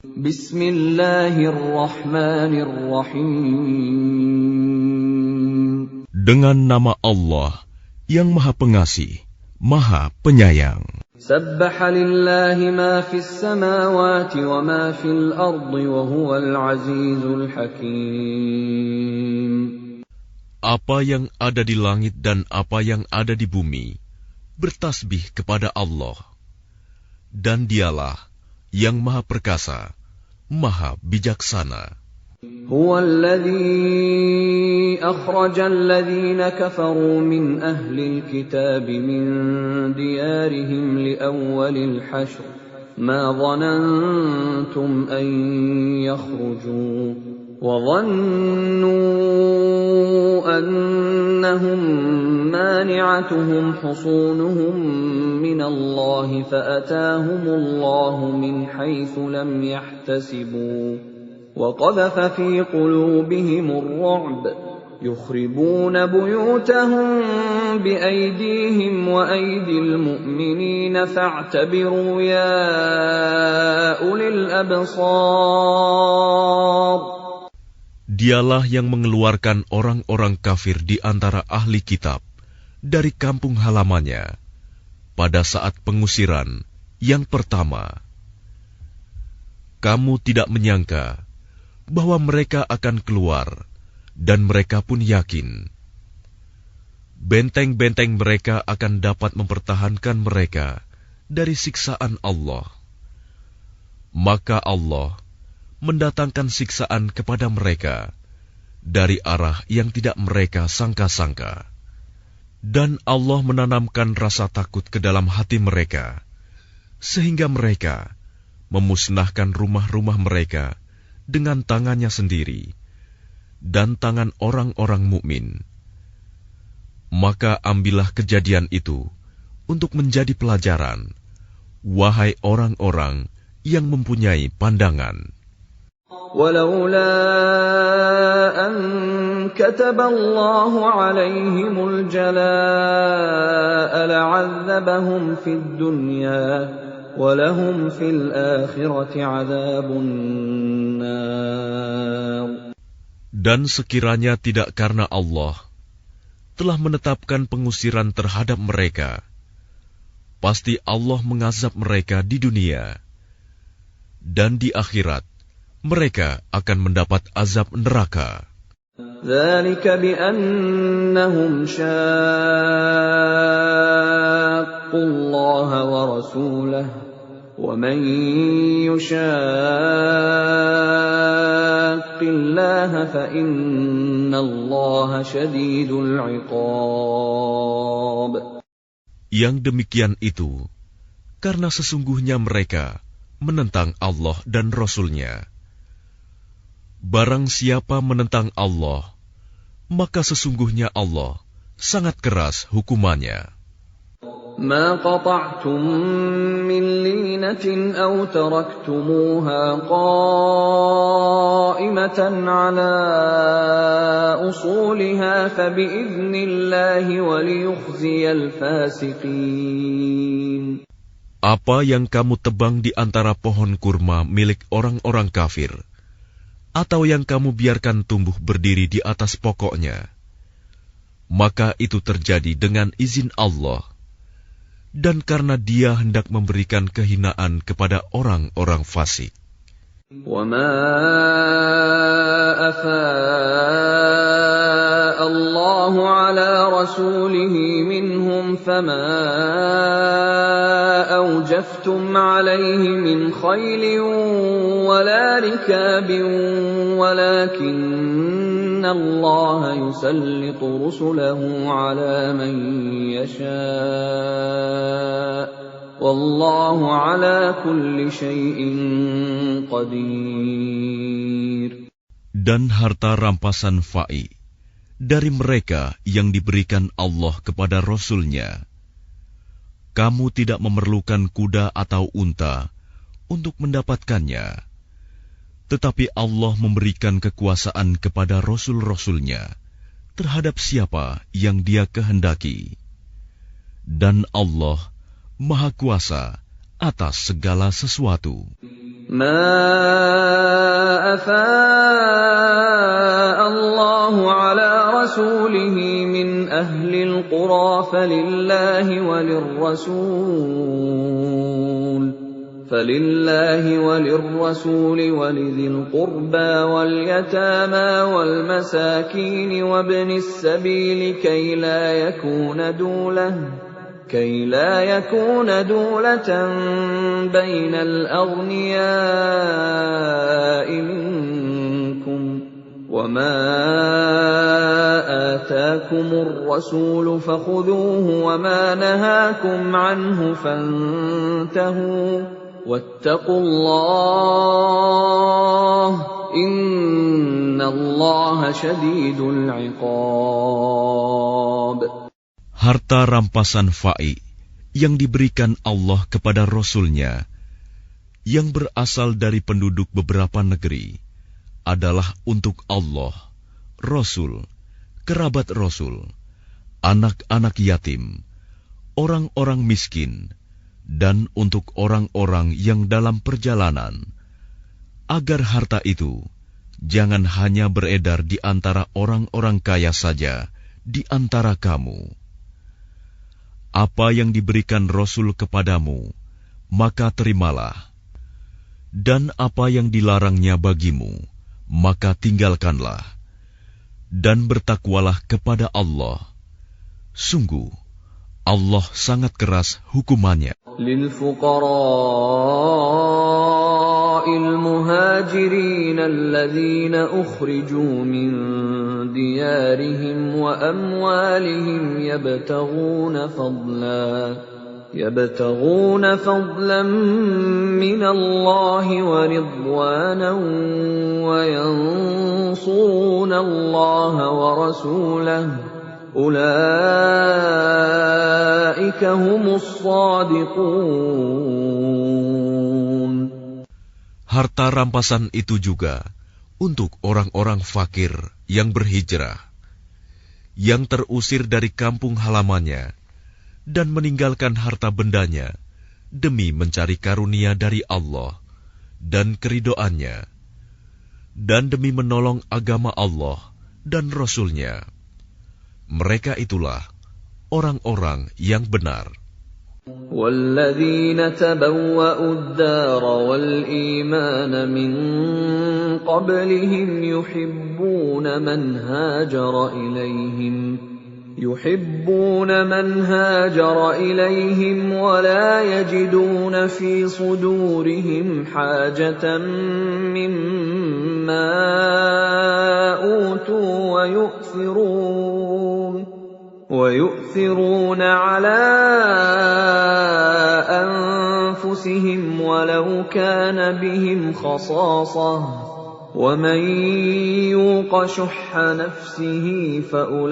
Bismillahirrahmanirrahim. Dengan nama Allah yang Maha Pengasih, Maha Penyayang. Sabbaha lillahi ma fis samawati wa ma fil ardi wa huwal azizul hakim. Apa yang ada di langit dan apa yang ada di bumi bertasbih kepada Allah. Dan dialah yang Maha Perkasa, Maha Bijaksana. هو الذي أخرج الذين كفروا من أهل الكتاب من ديارهم لأول الحشر ما ظننتم أن يخرجوا وظنوا أنهم مانعتهم حصونهم من الله فأتاهم الله من حيث لم يحتسبوا وقذف في قلوبهم الرعب يخربون بيوتهم بأيديهم وأيدي المؤمنين فاعتبروا يا أولي الأبصار. Dialah yang mengeluarkan orang-orang kafir di antara ahli kitab dari kampung halamannya pada saat pengusiran yang pertama. Kamu tidak menyangka bahwa mereka akan keluar, dan mereka pun yakin. Benteng-benteng mereka akan dapat mempertahankan mereka dari siksaan Allah. Maka Allah mendatangkan siksaan kepada mereka dari arah yang tidak mereka sangka-sangka. Dan Allah menanamkan rasa takut ke dalam hati mereka, sehingga mereka memusnahkan rumah-rumah mereka dengan tangannya sendiri dan tangan orang-orang mukmin. Maka ambillah kejadian itu untuk menjadi pelajaran, wahai orang-orang yang mempunyai pandangan. ولولا أن كتب الله عليهم الجلاء لعذبهم في الدنيا وَلَهُمْ فِي الْآخِرَةِ عَذَابُ النَّارِ. Dan sekiranya tidak karena Allah telah menetapkan pengusiran terhadap mereka, pasti Allah mengazab mereka di dunia, dan di akhirat mereka akan mendapat azab neraka. ذَلِكَ بِأَنَّهُمْ شَاقُّوا اللَّهَ وَرَسُولَهُ وَمَن يُشَاقِّ اللَّهَ فَإِنَّ اللَّهَ شَدِيدُ الْعِقَابِ. Yang demikian itu karena sesungguhnya mereka menentang Allah dan Rasul-Nya. Barang siapa menentang Allah, maka sesungguhnya Allah sangat keras hukumannya. ما قطعتم من لينة أو تركتموها قائمة على أصولها فبإذن الله وليخزي الفاسقين. Apa yang kamu tebang di antara pohon kurma milik orang-orang kafir, atau yang kamu biarkan tumbuh berdiri di atas pokoknya, maka itu terjadi dengan izin Allah, dan karena Dia hendak memberikan kehinaan kepada orang-orang fasik. وَمَا أَفَاءَ اللَّهُ عَلَى رَسُولِهِ مِنْهُمْ فَمَا أَوْجَفْتُمْ عَلَيْهِ مِنْ خَيْلٍ وَلَا رِكَابٍ وَلَكِنَّ اللَّهَ يُسَلِّطُ رُسُلَهُ عَلَى مَن يَشَاءُ وَاللَّهُ عَلَى كُلِّ شَيْءٍ قَدِيرٌ. Dan harta rampasan fa'i dari mereka yang diberikan Allah kepada Rasul-Nya, kamu tidak memerlukan kuda atau unta untuk mendapatkannya, tetapi Allah memberikan kekuasaan kepada Rasul-Rasul-Nya terhadap siapa yang Dia kehendaki. Dan Allah Maha Kuasa atas segala sesuatu. ما أفاء الله على رسوله من أهل القرى فلله وللرسول ولذي القربى واليتامى والمساكين وابن السبيل كي لا يكون دولة بين الأغنياء منكم وما آتاكم الرسول فخذوه وما نهاكم عنه فانتهوا واتقوا الله إن الله شديد العقاب. Harta rampasan fa'i yang diberikan Allah kepada Rasul-Nya yang berasal dari penduduk beberapa negeri adalah untuk Allah, Rasul, kerabat Rasul, anak-anak yatim, orang-orang miskin, dan untuk orang-orang yang dalam perjalanan, agar harta itu jangan hanya beredar di antara orang-orang kaya saja di antara kamu. Apa yang diberikan Rasul kepadamu, maka terimalah. Dan apa yang dilarangnya bagimu, maka tinggalkanlah. Dan bertakwalah kepada Allah. Sungguh, Allah sangat keras hukumannya. Lil-fuqara'il muhajirin alladhina ukhriju min diyarihim wa amwalihim يبتغون فضلا من الله ورضوانا وينصرون الله ورسوله أولئك هم الصادقون. Harta rampasan itu juga untuk orang-orang fakir yang berhijrah, yang terusir dari kampung halamannya, dan meninggalkan harta bendanya demi mencari karunia dari Allah dan keridoannya, dan demi menolong agama Allah dan Rasul-Nya. Mereka itulah orang-orang yang benar. وَالَّذِينَ تَبَوَّأُوا الدَّارَ وَالْإِيمَانَ مِنْ قَبْلِهِمْ يحبون من هاجر إليهم ولا يجدون في صدورهم حاجة مما أوتوا ويؤثرون على أنفسهم ولو كان بهم خصاصة وَمَنْ يُوقَ شُحَّ نَفْسِهِ فَأُولَئِكَ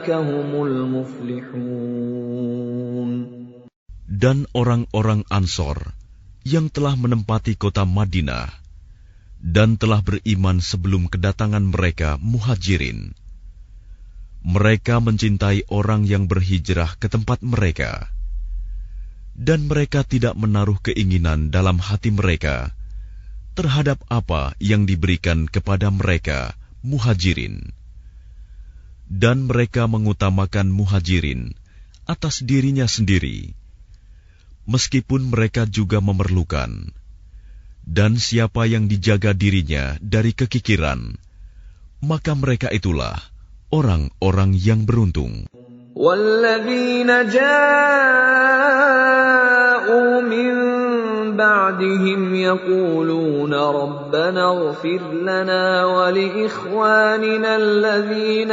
هُمُ الْمُفْلِحُونَ. Dan orang-orang Ansor yang telah menempati kota Madinah dan telah beriman sebelum kedatangan mereka Muhajirin, mereka mencintai orang yang berhijrah ke tempat mereka, dan mereka tidak menaruh keinginan dalam hati mereka terhadap apa yang diberikan kepada mereka Muhajirin, dan mereka mengutamakan Muhajirin atas dirinya sendiri, meskipun mereka juga memerlukan. Dan siapa yang dijaga dirinya dari kekikiran, maka mereka itulah orang-orang yang beruntung. وَالَّذِينَ جَاءُوا مِن بَعْدِهِمْ يَقُولُونَ رَبَّنَا اغْفِرْ لَنَا وَلِإِخْوَانِنَا الَّذِينَ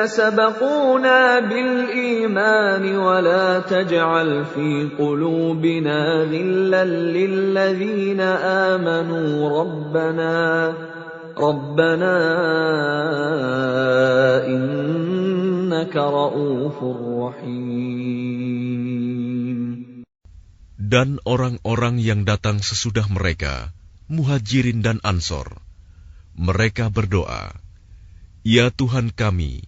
سَبَقُونَا بِالْإِيمَانِ وَلَا تَجْعَلْ فِي قُلُوبِنَا غِلًّا لِّلَّذِينَ آمَنُوا رَبَّنَا إِنَّكَ رَءُوفٌ رَّحِيمٌ. Dan orang-orang yang datang sesudah mereka Muhajirin dan Ansor. Mereka berdoa, "Ya Tuhan kami,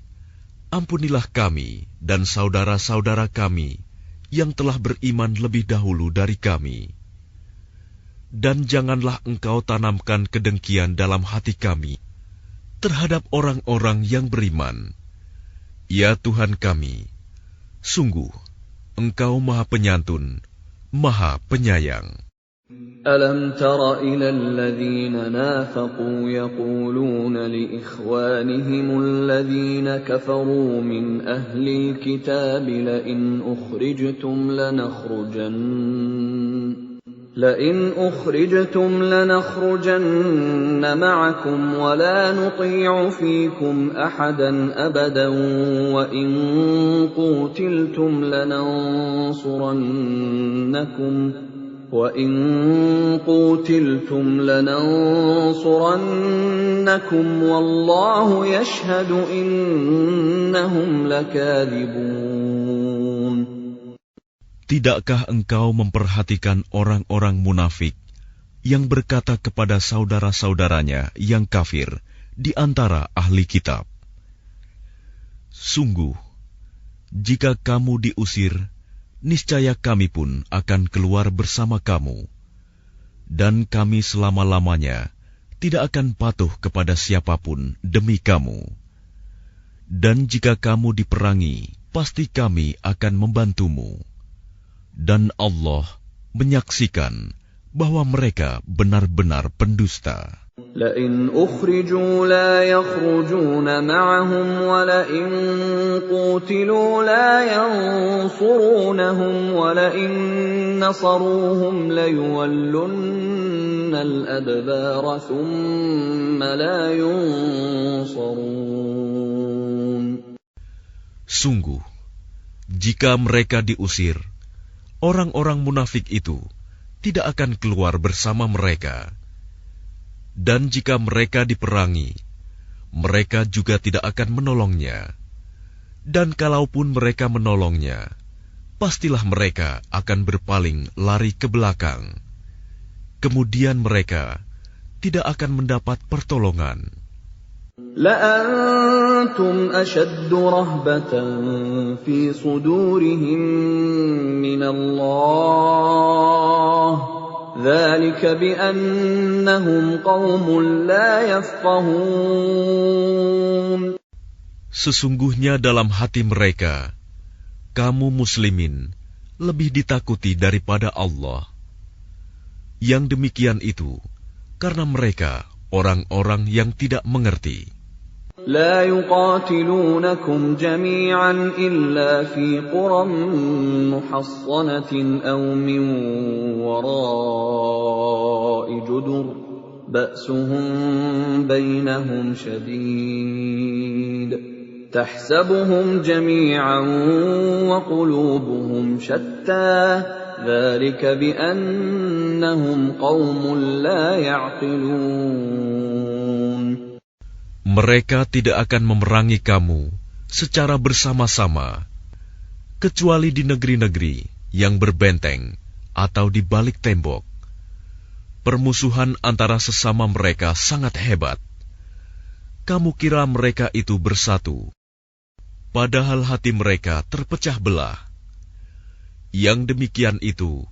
ampunilah kami dan saudara-saudara kami yang telah beriman lebih dahulu dari kami. Dan janganlah Engkau tanamkan kedengkian dalam hati kami terhadap orang-orang yang beriman. Ya Tuhan kami, sungguh Engkau Maha Penyantun, Maha Penyayang." ألم تر إلى الذين نافقوا يقولون لإخوانهم الذين كفروا من أهل الكتاب لئن أخرجتم لنخرجن معكم ولا نطيع فيكم أحدا أبدا وإن قوتلتم لننصرنكم والله يشهد إنهم لكاذبون. Tidakkah engkau memperhatikan orang-orang munafik yang berkata kepada saudara-saudaranya yang kafir di antara ahli kitab, "Sungguh, jika kamu diusir, niscaya kami pun akan keluar bersama kamu, dan kami selama-lamanya tidak akan patuh kepada siapapun demi kamu. Dan jika kamu diperangi, pasti kami akan membantumu. Dan Allah menyaksikan bahwa mereka benar-benar pendusta." لئن أخرجوا لا يخرجون معهم ولئن قوتلوا لا ينصرونهم ولئن نصروهم ليولن الأدبار ثم لا ينصرون. Sungguh, jika mereka diusir, orang-orang munafik itu tidak akan keluar bersama mereka. Dan jika mereka diperangi, mereka juga tidak akan menolongnya. Dan kalaupun mereka menolongnya, pastilah mereka akan berpaling lari ke belakang. Kemudian mereka tidak akan mendapat pertolongan. لأنتم أشد رهبة في صدورهم من الله ذلك بأنهم قوم لا يفقهون. Sesungguhnya dalam hati mereka, kamu muslimin lebih ditakuti daripada Allah. Yang demikian itu karena mereka orang-orang yang tidak mengerti. لا يقاتلونكم جميعا إلا في قرى محصنة أو من وراء جدر بأسهم بينهم شديد تحسبهم جميعا وقلوبهم شتى ذلك بأنهم قوم لا يعقلون. Mereka tidak akan memerangi kamu secara bersama-sama, kecuali di negeri-negeri yang berbenteng atau di balik tembok. Permusuhan antara sesama mereka sangat hebat. Kamu kira mereka itu bersatu, padahal hati mereka terpecah belah. Yang demikian itu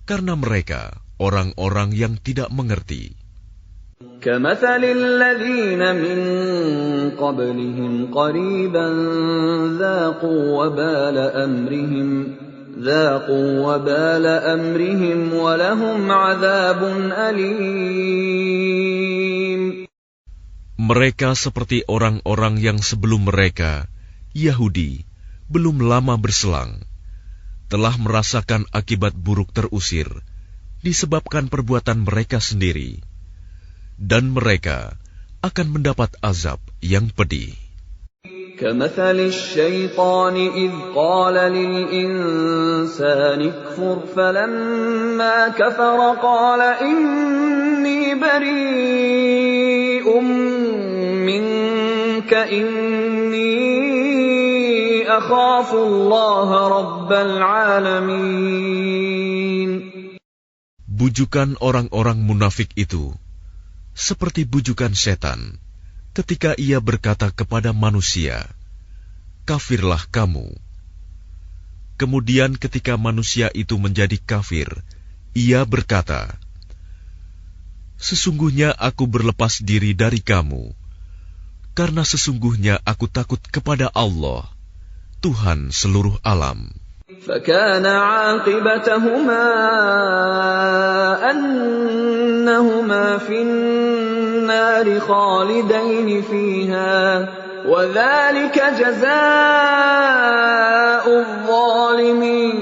karena mereka orang-orang yang tidak mengerti. كمثل الذين من قبلهم قريبا ذاقوا وبال أمرهم ولهم عذاب أليم. Mereka seperti orang-orang yang sebelum mereka, Yahudi, belum lama berselang, telah merasakan akibat buruk terusir disebabkan perbuatan mereka sendiri. Dan mereka akan mendapat azab yang pedih. كمثل الشيطان إذ قال للإنسان اكفر فلما كفر قال إني بريء منك إني أخاف الله رب العالمين. Bujukan orang-orang munafik itu seperti bujukan setan ketika ia berkata kepada manusia, "Kafirlah kamu." Kemudian ketika manusia itu menjadi kafir, ia berkata, "Sesungguhnya aku berlepas diri dari kamu, karena sesungguhnya aku takut kepada Allah, Tuhan seluruh alam." فَكَانَ عَاقِبَتَهُمَا أَنَّهُمَا فِي النَّارِ خَالِدَيْنِ فِيهَا وَذَلِكَ جَزَاءُ الظَّالِمِينَ.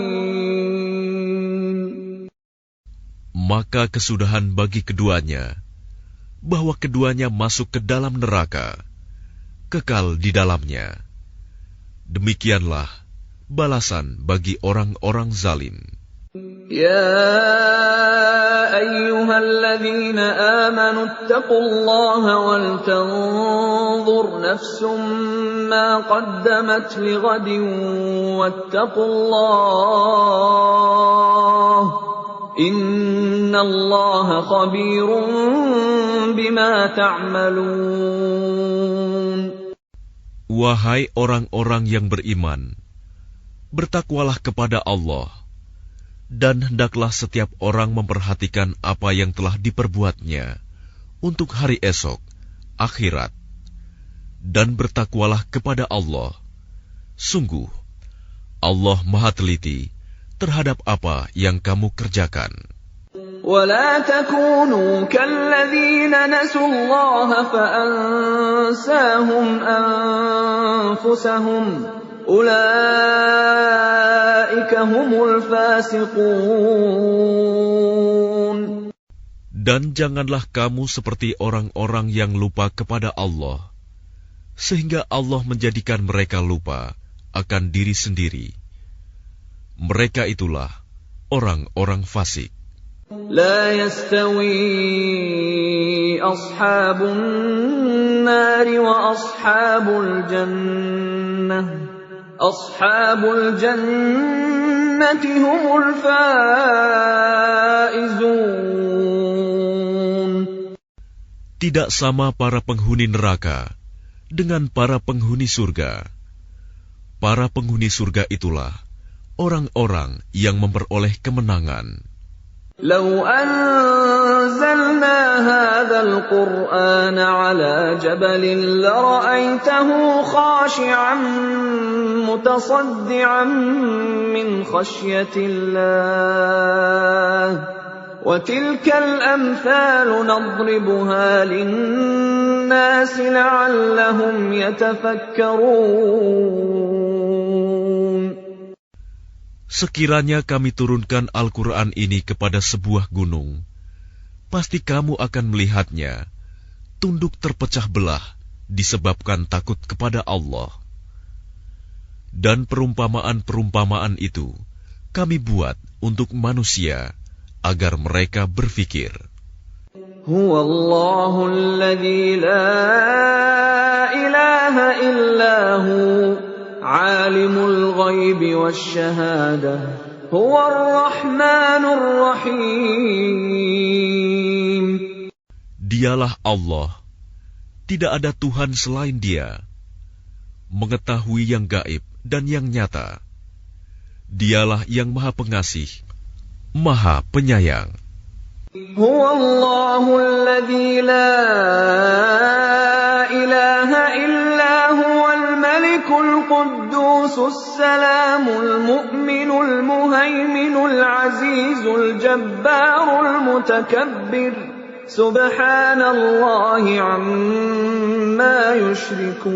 Maka kesudahan bagi keduanya, bahwa keduanya masuk ke dalam neraka, kekal di dalamnya. Demikianlah balasan bagi orang-orang zalim. يا أيها الذين آمنوا اتقوا الله ولتنظر نفس ما قدمت لغد واتقوا الله إن الله خبير بما تعملون. Wahai orang-orang yang beriman, bertakwalah kepada Allah, dan hendaklah setiap orang memperhatikan apa yang telah diperbuatnya untuk hari esok, akhirat. Dan bertakwalah kepada Allah. Sungguh, Allah Maha Teliti terhadap apa yang kamu kerjakan. وَلَا تَكُونُوا كَالَّذِينَ نَسُوا اللَّهَ فَأَنسَاهُمْ أَنفُسَهُمْ أُولَئِكَ هُمُ الْفَاسِقُونَ. Dan janganlah kamu seperti orang-orang yang lupa kepada Allah, sehingga Allah menjadikan mereka lupa akan diri sendiri. Mereka itulah orang-orang fasik. لا يستوي أصحاب النار وأصحاب الجنة أصحاب الجنة هم الفائزون. Tidak sama para penghuni neraka dengan para penghuni surga. Para penghuni surga itulah orang-orang yang memperoleh kemenangan. لو أنزلنا هذا القرآن على جبل لرأيته خاشعا متصدعا من خشية الله وتلك الأمثال نضربها للناس لعلهم يتفكرون. Sekiranya kami turunkan Al-Quran ini kepada sebuah gunung, pasti kamu akan melihatnya tunduk terpecah belah disebabkan takut kepada Allah. Dan perumpamaan-perumpamaan itu kami buat untuk manusia agar mereka berfikir. Huwallahu alladzi la ilaha illahu Alimul ghaibi wasyahadah Huwar rahmanur rahim. Dialah Allah, tidak ada Tuhan selain Dia, mengetahui yang gaib dan yang nyata. Dialah yang Maha Pengasih, Maha Penyayang. Huwallahu alladzi la ilaha illa huwal malikul quddusus salamul mu'minul muhaiminul azizul jabbarul mutakabbir subhanallahi amma yushrikun.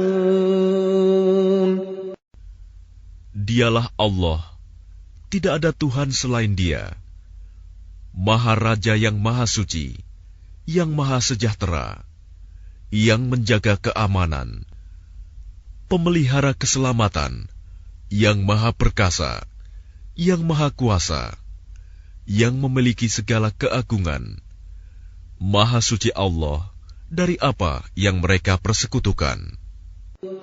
Dialah Allah, tidak ada Tuhan selain Dia, Maha Raja yang Maha Suci, yang Maha Sejahtera, yang menjaga keamanan, pemelihara keselamatan, yang Maha Perkasa, yang Maha Kuasa, yang memiliki segala keagungan. Maha Suci Allah dari apa yang mereka persekutukan.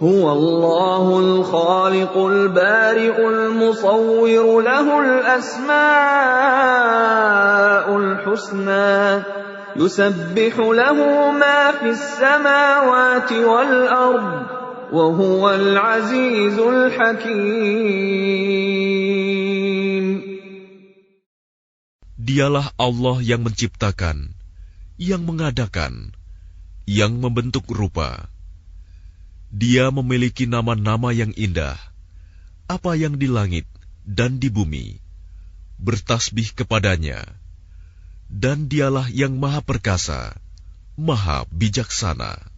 هو الله الخالق البارئ المصور له الأسماء الحسنى يسبح له ما في السماوات والأرض وهو العزيز الحكيم. Dialah Allah yang menciptakan, yang mengadakan, yang membentuk rupa. Dia memiliki nama-nama yang indah. Apa yang di langit dan di bumi bertasbih kepadanya. Dan dialah yang maha perkasa, maha bijaksana.